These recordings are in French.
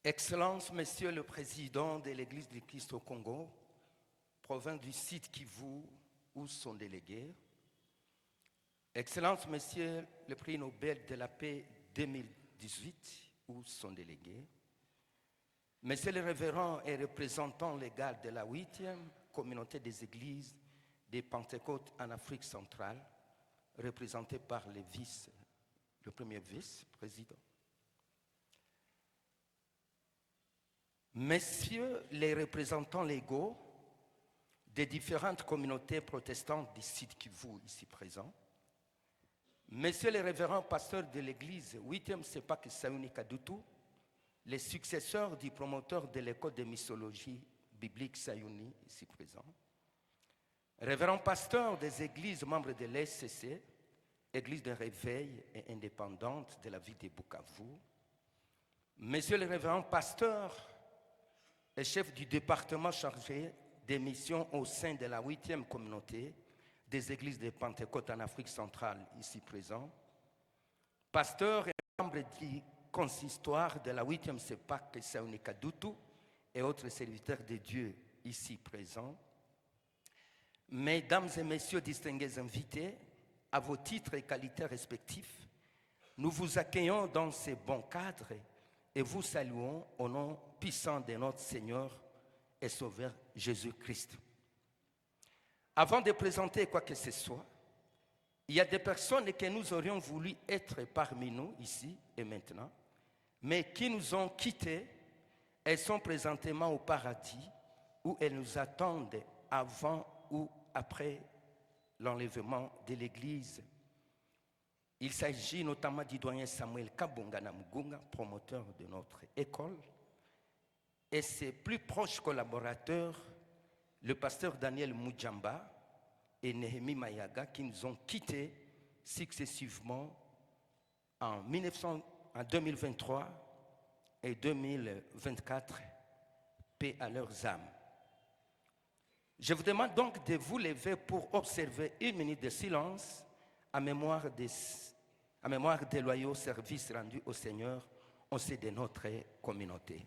Excellences, Monsieur le Président de l'Église du Christ au Congo, province du Sud Kivu, où sont délégués. Excellences, Monsieur le Prix Nobel de la paix 2018, où sont délégués. Monsieur le révérend et représentant légal de la 8e communauté des églises des Pentecôtes en Afrique centrale, représenté par le premier vice-président. Messieurs les représentants légaux des différentes communautés protestantes du Sud Kivu ici présents, messieurs les révérends pasteurs de l'église 8e Sepak Sayuni Kadutu, les successeurs du promoteur de l'école de missiologie biblique Sayuni ici présents, révérends pasteurs des églises membres de l'SCC, église de réveil et indépendante de la ville de Bukavu, messieurs les révérends pasteurs et chef du département chargé des missions au sein de la 8e communauté des églises de Pentecôte en Afrique centrale, ici présents, pasteurs et membres du consistoire de la 8e Sepak Sayuni Kadutu et autres serviteurs de Dieu ici présents, mesdames et messieurs distingués invités, à vos titres et qualités respectifs, nous vous accueillons dans ces bons cadres et vous saluons au nom puissant de notre Seigneur et Sauveur Jésus-Christ. Avant de présenter quoi que ce soit, il y a des personnes que nous aurions voulu être parmi nous ici et maintenant, mais qui nous ont quittés et sont présentement au paradis où elles nous attendent avant ou après l'enlèvement de l'Église. Il s'agit notamment du doyen Samuel Kabunga Namugunga, promoteur de notre école, et ses plus proches collaborateurs, le pasteur Daniel Mujamba et Nehemi Mayaga, qui nous ont quittés successivement en 2023 et 2024, paix à leurs âmes. Je vous demande donc de vous lever pour observer une minute de silence à mémoire des loyaux services rendus au Seigneur au sein de notre communauté.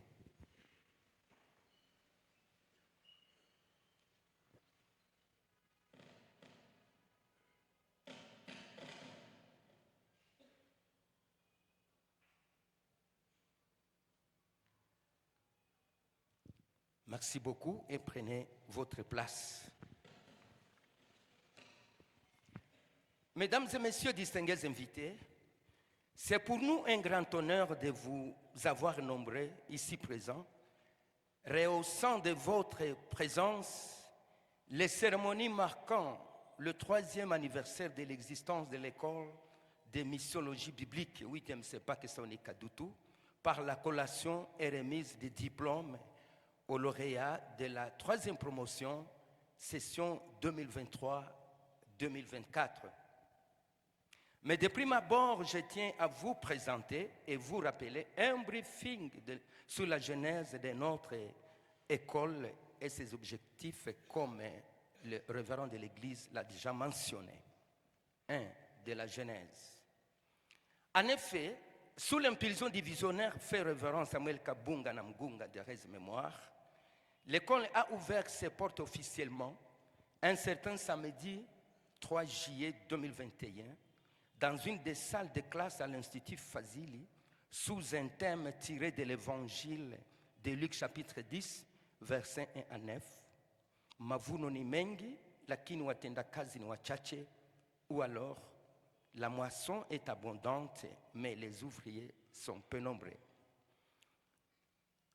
Merci beaucoup et prenez votre place. Mesdames et messieurs distingués invités, c'est pour nous un grand honneur de vous avoir nombreux ici présents, rehaussant de votre présence les cérémonies marquant le 3e anniversaire de l'existence de l'école de missiologie biblique 8e Sepak Sayuni Kadutu par la collation et remise des diplômes aux lauréats de la 3e promotion, session 2023-2024. Mais de prime abord, je tiens à vous présenter et vous rappeler un briefing sur la genèse de notre école et ses objectifs, comme le révérend de l'Église l'a déjà mentionné. 1. De la genèse. En effet, sous l'impulsion du visionnaire fait révérend Samuel Kabunga Namugunga de Rez Mémoire, l'école a ouvert ses portes officiellement un certain samedi 3 juillet 2021 dans une des salles de classe à l'Institut Fazili sous un thème tiré de l'évangile de Luc chapitre 10, versets 1 à 9. Mavuno ni mengi, lakini watenda kazi ni wachache, ou alors la moisson est abondante, mais les ouvriers sont peu nombreux.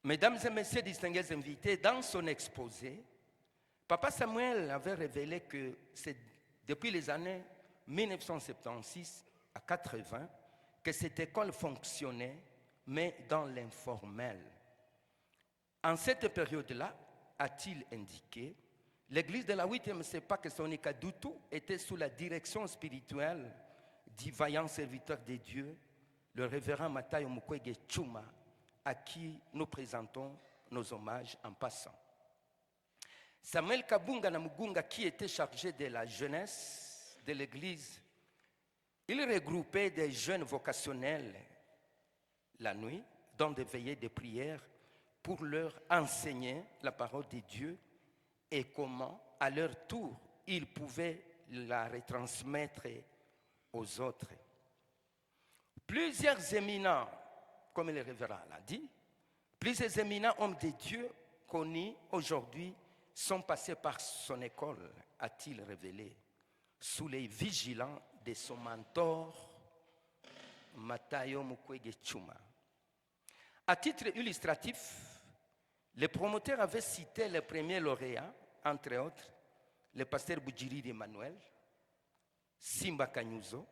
Mesdames et messieurs distingués invités, dans son exposé, Papa Samuel avait révélé que c'est depuis les années 1976 à 80 que cette école fonctionnait, mais dans l'informel. En cette période-là, a-t-il indiqué, l'église de la 8e Sepak Sayuni Kadutu était sous la direction spirituelle du vaillant serviteur de Dieu, le révérend Matayo Mukwege Chuma, à qui nous présentons nos hommages en passant. Samuel Kabunga Namugunga, qui était chargé de la jeunesse de l'église, il regroupait des jeunes vocationnels la nuit dans des veillées de prière pour leur enseigner la parole de Dieu et comment, à leur tour, ils pouvaient la retransmettre aux autres. Plusieurs éminents, comme le révérend l'a dit, plusieurs éminents hommes de Dieu connus aujourd'hui sont passés par son école, a-t-il révélé, sous les vigilants de son mentor, Matayo Mukwege Chuma. À titre illustratif, les promoteurs avaient cité les premiers lauréats, entre autres, le pasteur Boudjiri Emmanuel, Simba Kanyuzo,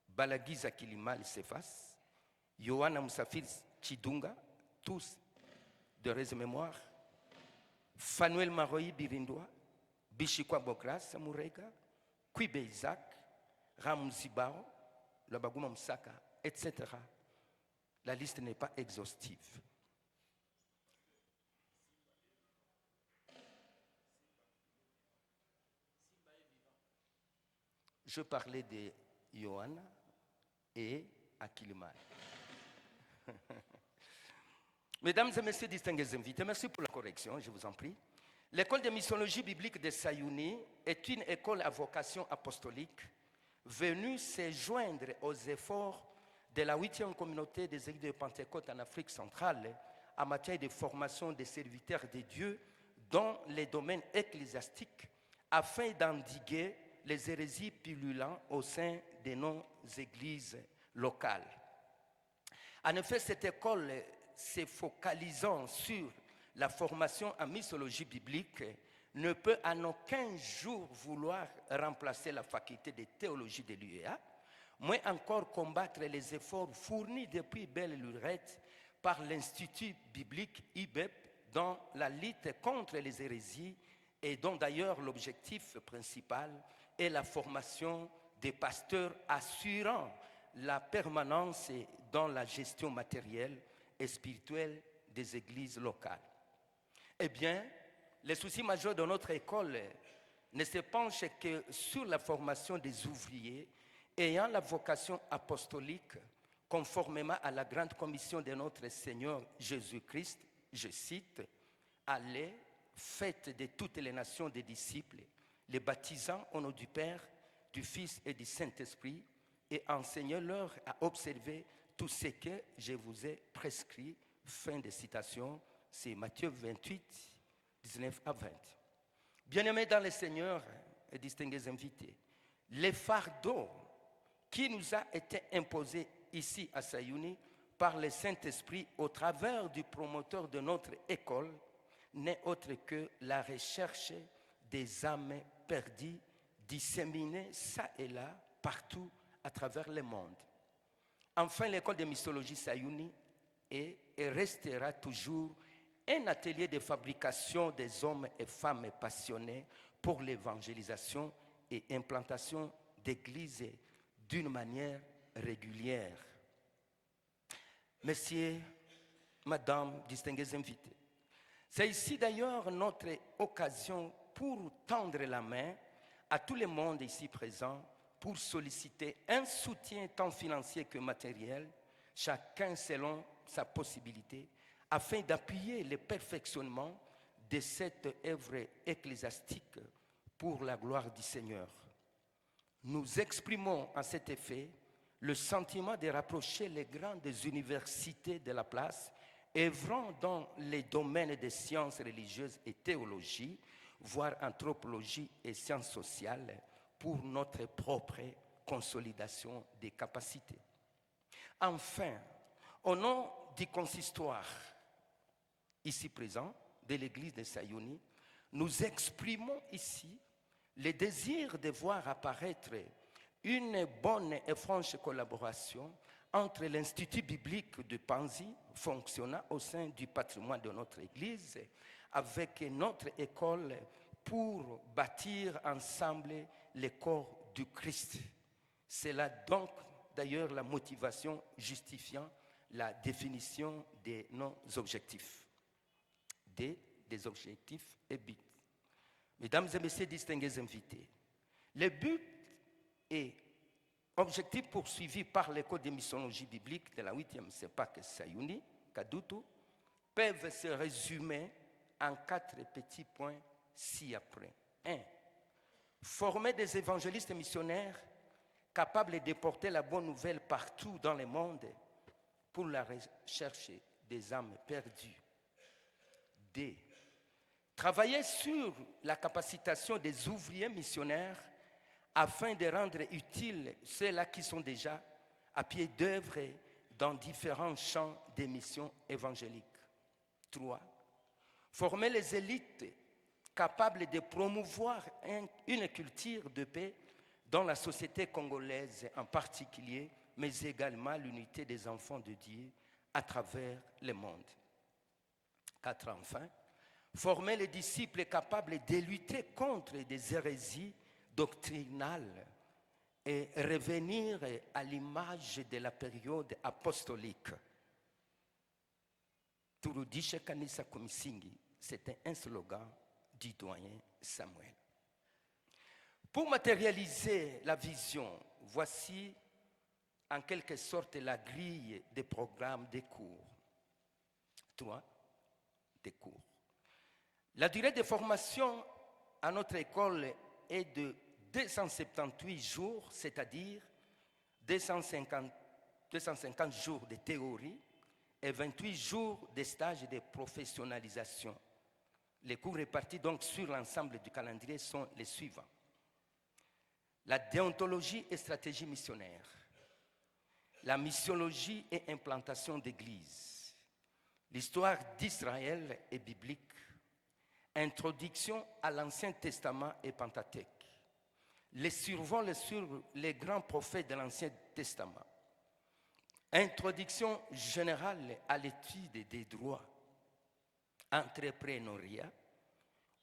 Balagiza Kilimal Sefas, Yohana Moussafir Chidunga, tous de raison mémoire, Fanuel Maroyi Birindoa, Bishikwa Bokras Mourega, Kwibe Isaac, Ramzibao, Labaguma Msaka, etc. La liste n'est pas exhaustive. Je parlais de Johanna et Akilimal. Mesdames et messieurs, distingués invités, merci pour la correction, je vous en prie. L'école de missiologie biblique de Sayouni est une école à vocation apostolique venue se joindre aux efforts de la 8e communauté des églises de Pentecôte en Afrique centrale en matière de formation des serviteurs de Dieu dans les domaines ecclésiastiques afin d'endiguer les hérésies pullulant au sein de nos églises locales. En effet, cette école, se focalisant sur la formation en missiologie biblique, ne peut en aucun jour vouloir remplacer la faculté de théologie de l'UEA, moins encore combattre les efforts fournis depuis belle lurette par l'Institut biblique IBEP dans la lutte contre les hérésies et dont d'ailleurs l'objectif principal est la formation des pasteurs assurant la permanence dans la gestion matérielle et spirituelle des églises locales. Eh bien, les soucis majeurs de notre école ne se penchent que sur la formation des ouvriers ayant la vocation apostolique conformément à la grande commission de notre Seigneur Jésus-Christ, je cite, « Allez, faites de toutes les nations des disciples, les baptisant au nom du Père, du Fils et du Saint-Esprit, et enseignez-leur à observer tout ce que je vous ai prescrit. » Fin de citation, c'est Matthieu 28, 19 à 20. Bien-aimés dans le Seigneur et distingués invités, les fardeaux qui nous a été imposé ici à Sayouni par le Saint-Esprit au travers du promoteur de notre école n'est autre que la recherche des âmes perdues disséminées ça et là partout à travers le monde. Enfin, l'école de missiologie Sayouni est et restera toujours un atelier de fabrication des hommes et femmes passionnés pour l'évangélisation et implantation d'églises d'une manière régulière. Messieurs, Madame, distingués invités, c'est ici d'ailleurs notre occasion pour tendre la main à tout le monde ici présent pour solliciter un soutien tant financier que matériel, chacun selon sa possibilité, afin d'appuyer le perfectionnement de cette œuvre ecclésiastique pour la gloire du Seigneur. Nous exprimons à cet effet le sentiment de rapprocher les grandes universités de la place, œuvrant dans les domaines des sciences religieuses et théologie, voire anthropologie et sciences sociales, pour notre propre consolidation des capacités. Enfin, au nom du consistoire ici présent de l'église de Sayouni, nous exprimons ici le désir de voir apparaître une bonne et franche collaboration entre l'Institut biblique de Panzi, fonctionnant au sein du patrimoine de notre église, avec notre école pour bâtir ensemble le corps du Christ. C'est là donc d'ailleurs la motivation justifiant la définition de nos objectifs, des objectifs et buts. Mesdames et messieurs distingués invités, le but et objectif poursuivi par l'école de missiologie biblique de la 8e CEPAC Sayouni, Kadutu, peuvent se résumer en 4 petits points ci-après. 1. Former des évangélistes missionnaires capables de porter la bonne nouvelle partout dans le monde pour la recherche des âmes perdues. 2. Travailler sur la capacitation des ouvriers missionnaires afin de rendre utiles ceux-là qui sont déjà à pied d'œuvre dans différents champs de missions évangéliques. 3. Former les élites capables de promouvoir une culture de paix dans la société congolaise en particulier, mais également l'unité des enfants de Dieu à travers le monde. 4. Enfin, former les disciples capables de lutter contre des hérésies doctrinales et revenir à l'image de la période apostolique. Turudishe kanisa kumisingi, c'était un slogan du doyen Samuel. Pour matérialiser la vision, voici en quelque sorte la grille des programmes des cours. 3. Des cours. La durée de formation à notre école est de 278 jours, c'est-à-dire 250 jours de théorie et 28 jours de stage de professionnalisation. Les cours répartis donc sur l'ensemble du calendrier sont les suivants. La déontologie et stratégie missionnaire, la missiologie et implantation d'église, l'histoire d'Israël et biblique, introduction à l'Ancien Testament et Pentateuque, les survols sur les grands prophètes de l'Ancien Testament, introduction générale à l'étude des droits, entrepreneuriat,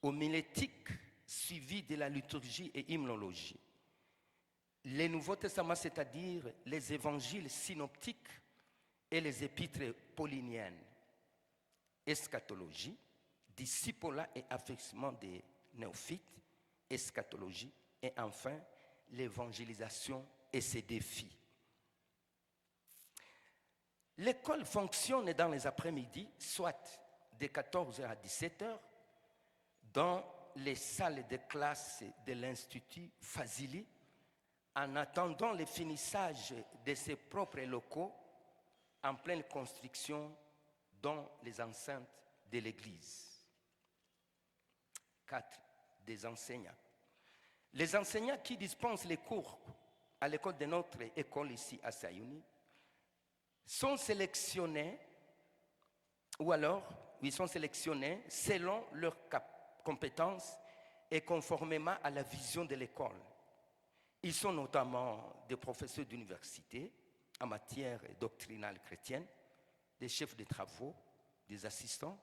homilétique suivi de la liturgie et hymnologie, les Nouveaux Testaments, c'est-à-dire les évangiles synoptiques et les épîtres pauliniennes, eschatologie, discipolat et affectionnement des néophytes, eschatologie, et enfin l'évangélisation et ses défis. L'école fonctionne dans les après-midi, soit de 14h à 17h, dans les salles de classe de l'Institut Fazili, en attendant le finissage de ses propres locaux en pleine construction dans les enceintes de l'église. 4. Des enseignants. Les enseignants qui dispensent les cours à l'école de notre école ici à Sayouni sont sélectionnés, ou alors, ils sont sélectionnés selon leurs compétences et conformément à la vision de l'école. Ils sont notamment des professeurs d'université en matière doctrinale chrétienne, des chefs de travaux, des assistants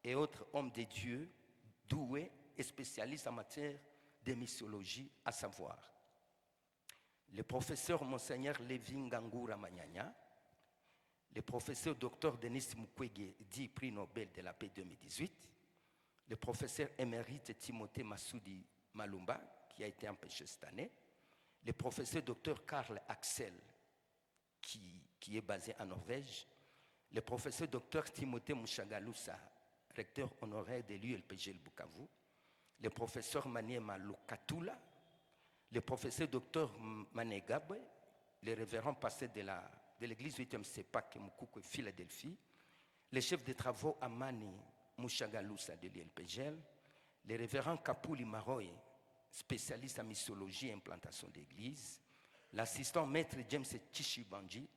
et autres hommes de Dieu doués et spécialistes en matière de missiologie, à savoir le professeur Monseigneur Lévi Ngangura Manyanya, le professeur Dr Denis Mukwege, dit prix Nobel de la paix 2018, le professeur émérite Timothée Massoudi Malumba, qui a été empêché cette année, le professeur Dr Karl Axel, qui est basé en Norvège, le professeur Dr Timothée Mushagalusa, recteur honoraire de l'ULPG Bukavu, le professeur Maniema Lukatula, le professeur Dr Manegabwe, le révérend pasteur de l'église 8e CEPAC Mukukwe Philadelphie, le chef de travaux Amani Mushagalusa de l'ULPGL, le révérend Kapuli Maroy, spécialiste en missiologie et implantation d'église, l'assistant maître James Chishibanji,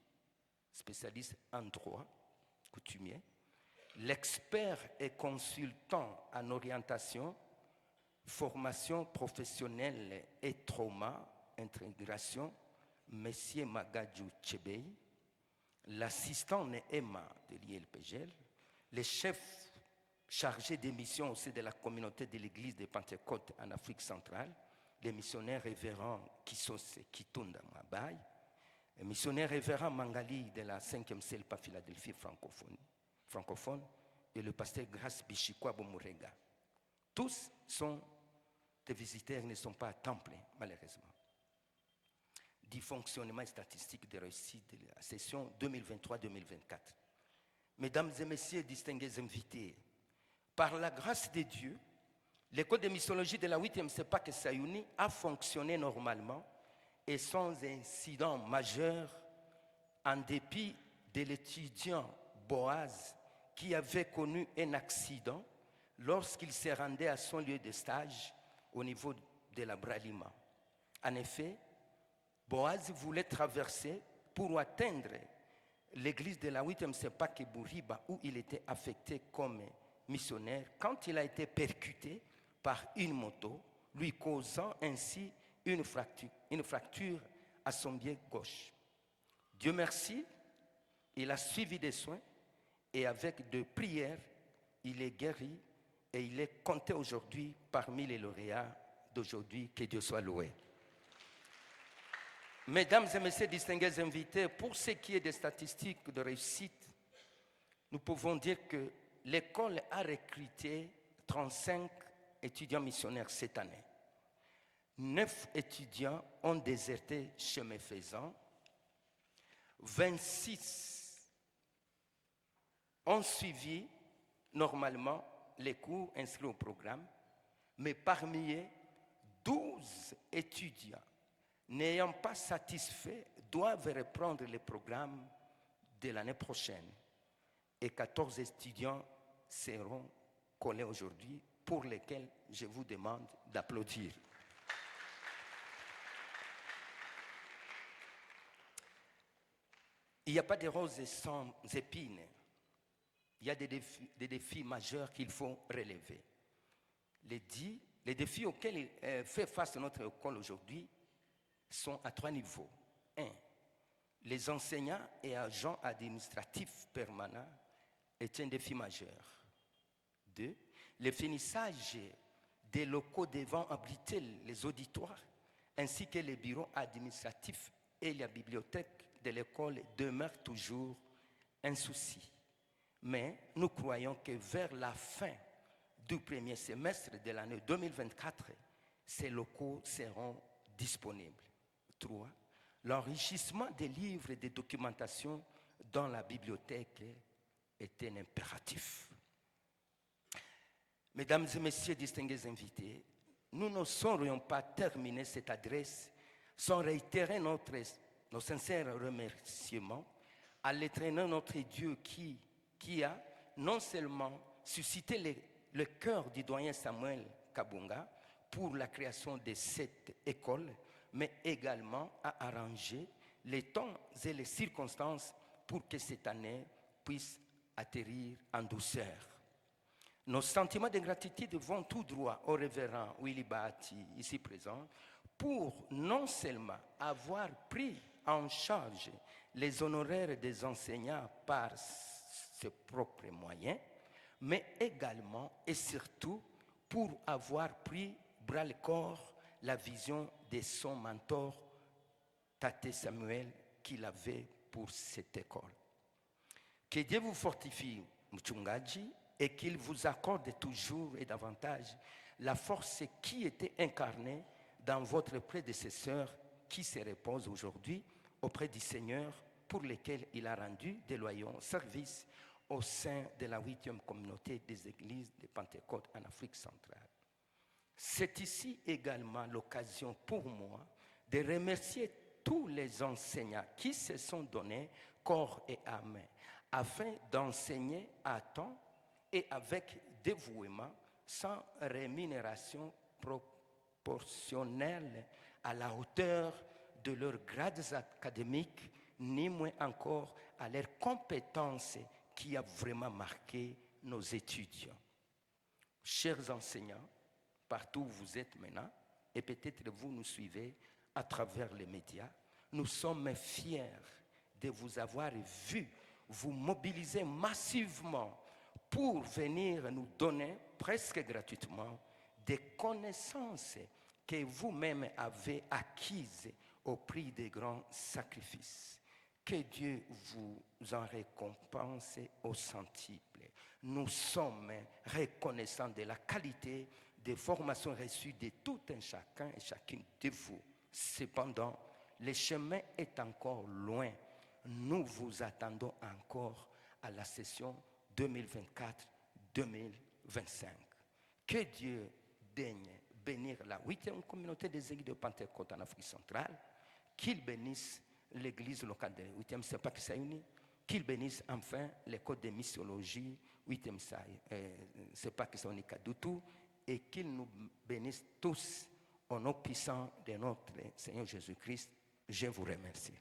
spécialiste en droit, coutumier, l'expert et consultant en orientation, formation professionnelle et trauma, intégration, Monsieur Magadjou Tchebei, l'assistant Neema de l'ILPGL, le chef chargé des missions aussi de la communauté de l'église de Pentecôte en Afrique centrale, le missionnaire révérend Kisose Kitunda Mabai, le missionnaire révérend Mangali de la 5e CELPA Philadelphie francophone et le pasteur Grace Bichikwa Bomurega. Tous sont des visiteurs, ne sont pas à temps plein, malheureusement. Du fonctionnement statistique de réussite de la session 2023-2024. Mesdames et messieurs, distingués invités, par la grâce de Dieu, l'école de missiologie de la 8e CEPAC Sayouni a fonctionné normalement et sans incident majeur, en dépit de l'étudiant Boaz qui avait connu un accident lorsqu'il se rendait à son lieu de stage au niveau de la Bralima. En effet, Boaz voulait traverser pour atteindre l'église de la 8e CEPAC Bouriba où il était affecté comme missionnaire quand il a été percuté par une moto, lui causant ainsi une fracture à son pied gauche. Dieu merci, il a suivi des soins et avec de prières, il est guéri et il est compté aujourd'hui parmi les lauréats d'aujourd'hui. Que Dieu soit loué. Mesdames et messieurs distingués invités, pour ce qui est des statistiques de réussite, nous pouvons dire que l'école a recruté 35 étudiants missionnaires cette année. 9 étudiants ont déserté chemin faisant. 26 ont suivi normalement les cours inscrits au programme, mais parmi eux, 12 étudiants n'ayant pas satisfait doivent reprendre le programme de l'année prochaine. Et 14 étudiants seront collés aujourd'hui, pour lesquels je vous demande d'applaudir. Il n'y a pas de roses sans épines. Il y a des défis majeurs qu'il faut relever. Les défis auxquels fait face notre école aujourd'hui sont à 3 niveaux. 1. Les enseignants et agents administratifs permanents est un défi majeur. 2. Le finissage des locaux devant abriter les auditoires ainsi que les bureaux administratifs et la bibliothèque de l'école demeure toujours un souci. Mais nous croyons que vers la fin du premier semestre de l'année 2024, ces locaux seront disponibles. 3. L'enrichissement des livres et des documentations dans la bibliothèque est un impératif. Mesdames et messieurs distingués invités, nous ne saurions pas terminer cette adresse sans réitérer nos sincères remerciements à l'Éternel notre Dieu qui a non seulement suscité le cœur du doyen Samuel Kabunga pour la création de cette école, mais également à arranger les temps et les circonstances pour que cette année puisse atterrir en douceur. Nos sentiments de gratitude vont tout droit au révérend Willy Bahati, ici présent, pour non seulement avoir pris en charge les honoraires des enseignants par ses propres moyens, mais également et surtout pour avoir pris bras le corps la vision de son mentor, Tate Samuel, qu'il avait pour cette école. Que Dieu vous fortifie, Mchungaji, et qu'il vous accorde toujours et davantage la force qui était incarnée dans votre prédécesseur qui se repose aujourd'hui auprès du Seigneur pour lequel il a rendu des loyaux services au sein de la 8e communauté des églises de Pentecôte en Afrique centrale. C'est ici également l'occasion pour moi de remercier tous les enseignants qui se sont donnés corps et âme afin d'enseigner à temps et avec dévouement sans rémunération proportionnelle à la hauteur de leurs grades académiques, ni moins encore à leurs compétences qui a vraiment marqué nos étudiants. Chers enseignants, partout où vous êtes maintenant, et peut-être vous nous suivez à travers les médias, nous sommes fiers de vous avoir vu vous mobiliser massivement pour venir nous donner presque gratuitement des connaissances que vous-même avez acquises au prix des grands sacrifices. Que Dieu vous en récompense au centuple. Nous sommes reconnaissants de la qualité des formations reçues de tout un chacun et chacune de vous. Cependant, le chemin est encore loin. Nous vous attendons encore à la session 2024-2025. Que Dieu daigne bénir la 8e communauté des églises de Pentecôte en Afrique centrale, qu'il bénisse l'église locale de 8e CEPAC Saïuni, qu'il bénisse enfin l'école de missiologie 8e CEPAC Saïuni Kadoutou, et qu'il nous bénisse tous au nom puissant de notre Seigneur Jésus-Christ. Je vous remercie.